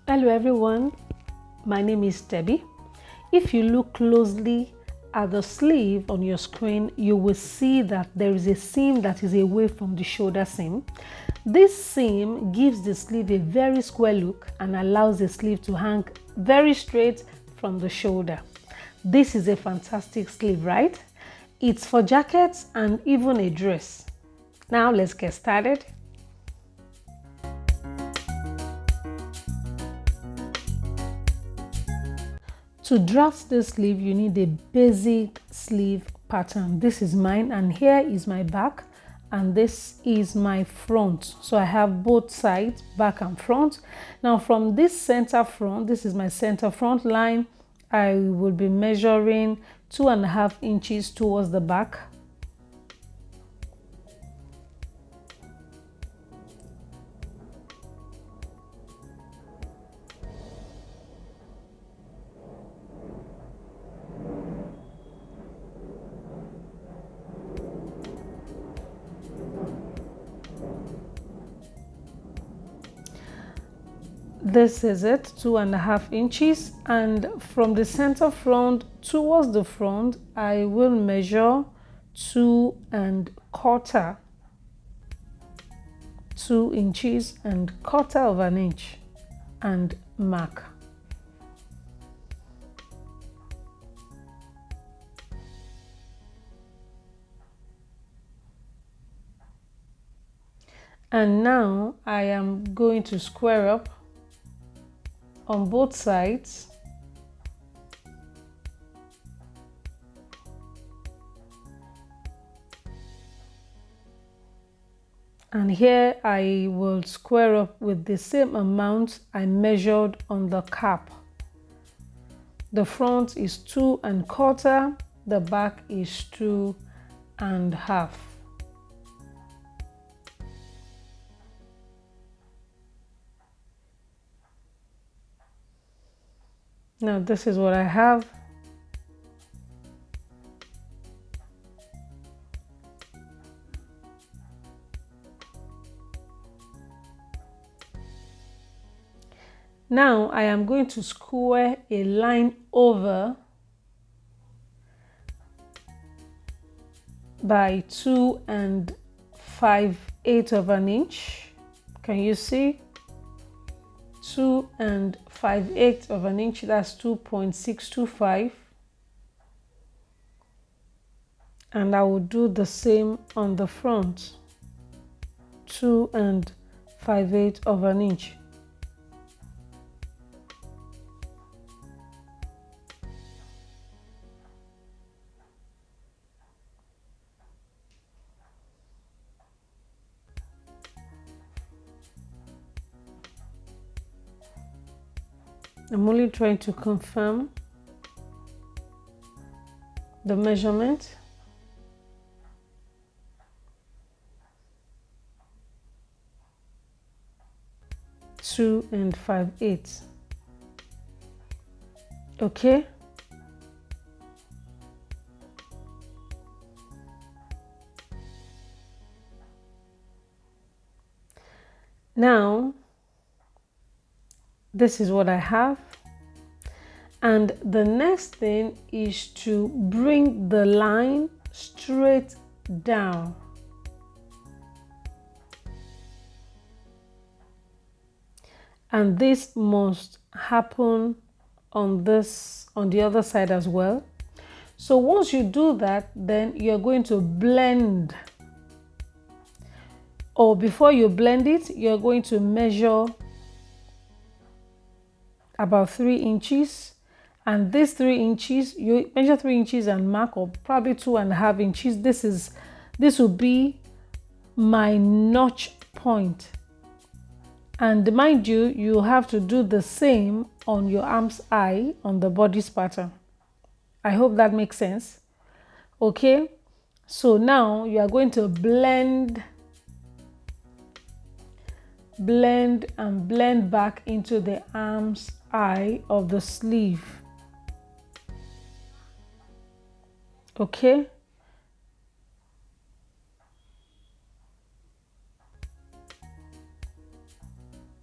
Hello everyone, my name is Debbie. If you look closely at the sleeve on your screen, you will see that there is a seam that is away from the shoulder seam. This seam gives the sleeve a very square look and allows the sleeve to hang very straight from the shoulder. This is a fantastic sleeve, right? It's for jackets and even a dress. Now let's get started. To draft this sleeve, you need a basic sleeve pattern. This is mine, and here is my back, and this is my front. So I have both sides, back and front. Now from this center front, this is my center front line, I will be measuring 2.5 inches towards the back. This is it, 2.5 inches, and from the center front towards the front, I will measure 2.25 2 inches and 1/4 of an inch and mark. And now I am going to square up on both sides. And here I will square up with the same amount I measured on the cap. The front is 2.25, the back is 2.5. Now this is what I have. Now I am going to square a line over by 2.5/8 of an inch. Can you see? 2.5/8 of an inch, that's 2.625. And I will do the same on the front, 2.5/8 of an inch. I'm only trying to confirm the measurement. Two and 5/8. Okay. Now this is what I have, and the next thing is to bring the line straight down. And this must happen on the other side as well. So once you do that, then you're going to blend, or before you blend it, you're going to measure about 3 inches, and this 3 inches, you measure 3 inches and mark, or probably 2.5 inches. This will be my notch point. And mind you, you have to do the same on your arm's eye on the bodice pattern. I hope that makes sense. Okay, so now you are going to blend and blend back into the arm's eye of the sleeve. Okay,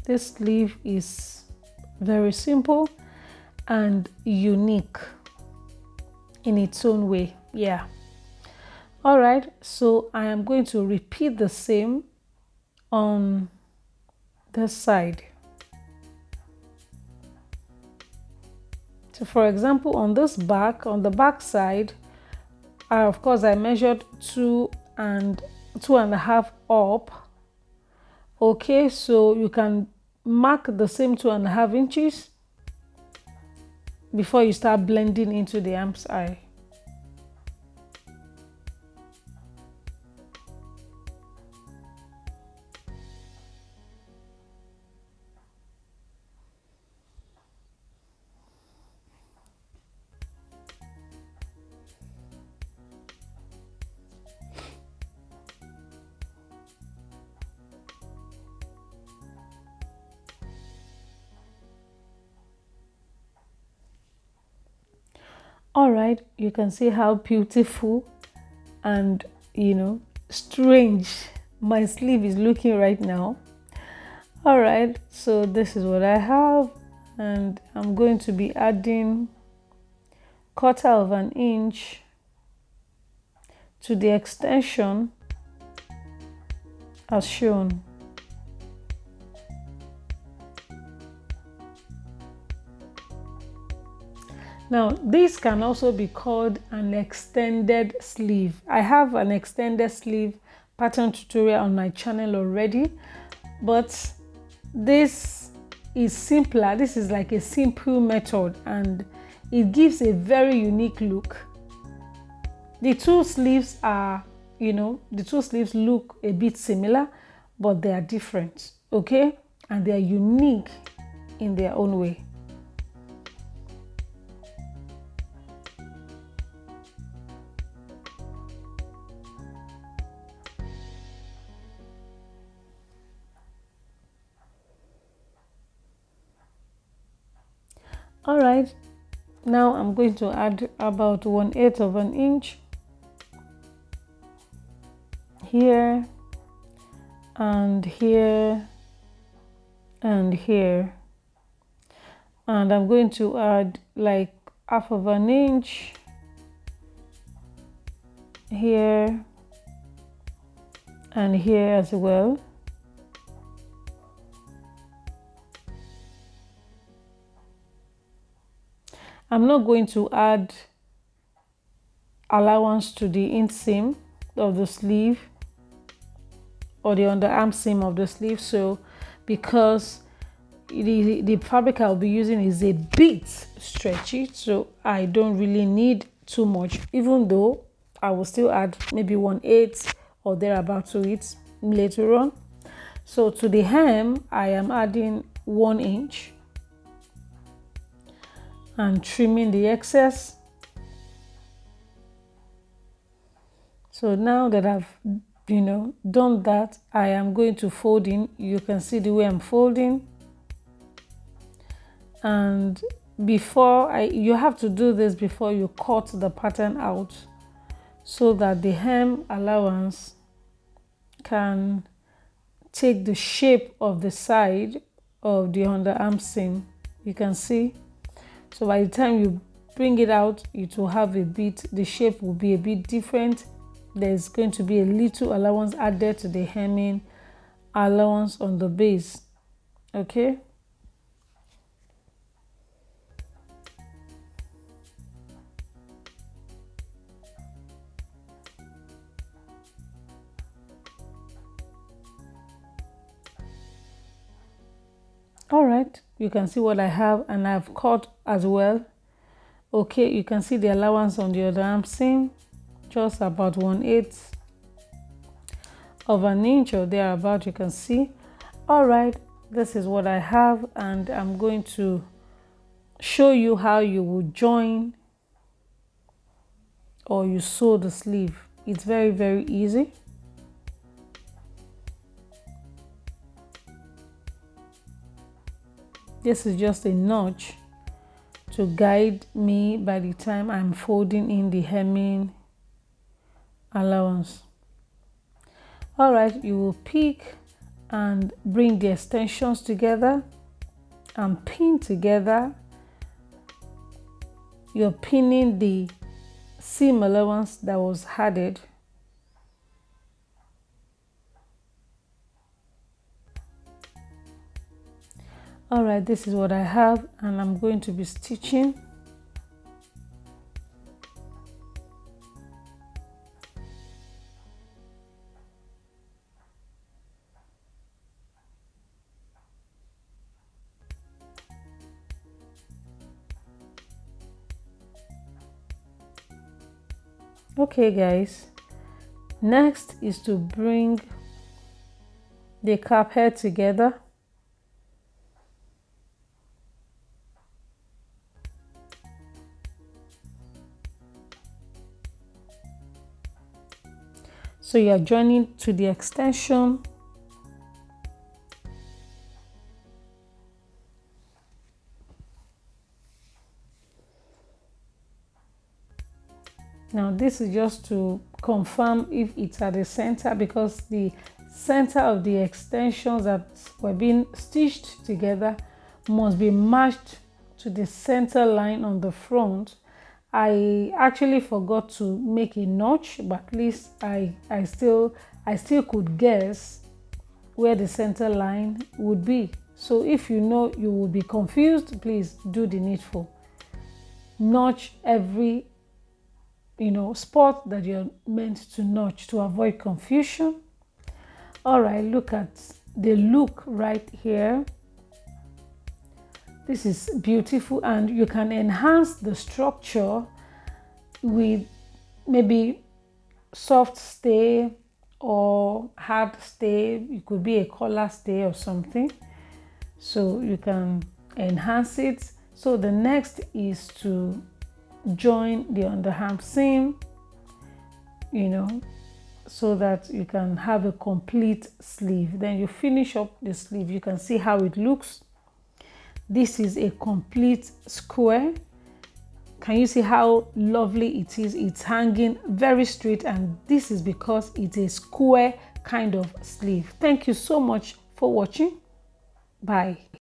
this sleeve is Very simple and unique in its own way. Yeah. All right, so I am going to repeat the same on this side. So for example, on this back, on the back side, of course I measured 2.5 up. Okay, so you can mark the same 2.5 inches before you start blending into the arm's eye. All right, you can see how beautiful and strange my sleeve is looking right now. All right, so this is what I have, and I'm going to be adding 1/4 inch to the extension as shown. Now, this can also be called an extended sleeve. I have an extended sleeve pattern tutorial on my channel already, but this is simpler. This is like a simple method and it gives a very unique look. The two sleeves are, the two sleeves look a bit similar, but they are different, okay? And they are unique in their own way. All right, now I'm going to add about 1/8 inch here and here and here, and I'm going to add like 1/2 inch here and here as well. I'm not going to add allowance to the inseam of the sleeve or the underarm seam of the sleeve, so because the fabric I'll be using is a bit stretchy, so I don't really need too much, even though I will still add maybe 1/8 or thereabout to it later on. So to the hem, I am adding 1 inch and trimming the excess. So now that I've done that, I am going to fold in. You can see the way I'm folding, and you have to do this before you cut the pattern out so that the hem allowance can take the shape of the side of the underarm seam. You can see, so by the time you bring it out, it will have the shape will be a bit different. There's going to be a little allowance added to the hemming allowance on the base, okay? All right, you can see what I have, and I've cut as well. Okay, you can see the allowance on the underarm seam, just about 1/8 of an inch or thereabout, you can see. All right, this is what I have, and I'm going to show you how you will join or you sew the sleeve. It's very, very easy. This is just a notch to guide me by the time I'm folding in the hemming allowance. All right, you will pick and bring the extensions together and pin together. You're pinning the seam allowance that was added. All right, this is what I have, and I'm going to be stitching. Okay guys, next is to bring the cap head together. So you are joining to the extension. Now this is just to confirm if it's at the center, because the center of the extensions that were being stitched together must be matched to the center line on the front. I actually forgot to make a notch, but at least I still could guess where the center line would be. So if you know you will be confused, please do the needful. Notch every spot that you're meant to notch to avoid confusion. All right, look at the look right here. This is beautiful, and you can enhance the structure with maybe soft stay or hard stay. It could be a collar stay or something, so you can enhance it. So the next is to join the underarm seam, so that you can have a complete sleeve. Then you finish up the sleeve. You can see how it looks. This is a complete square. Can you see how lovely it is? It's hanging very straight, and this is because it's a square kind of sleeve. Thank you so much for watching. Bye.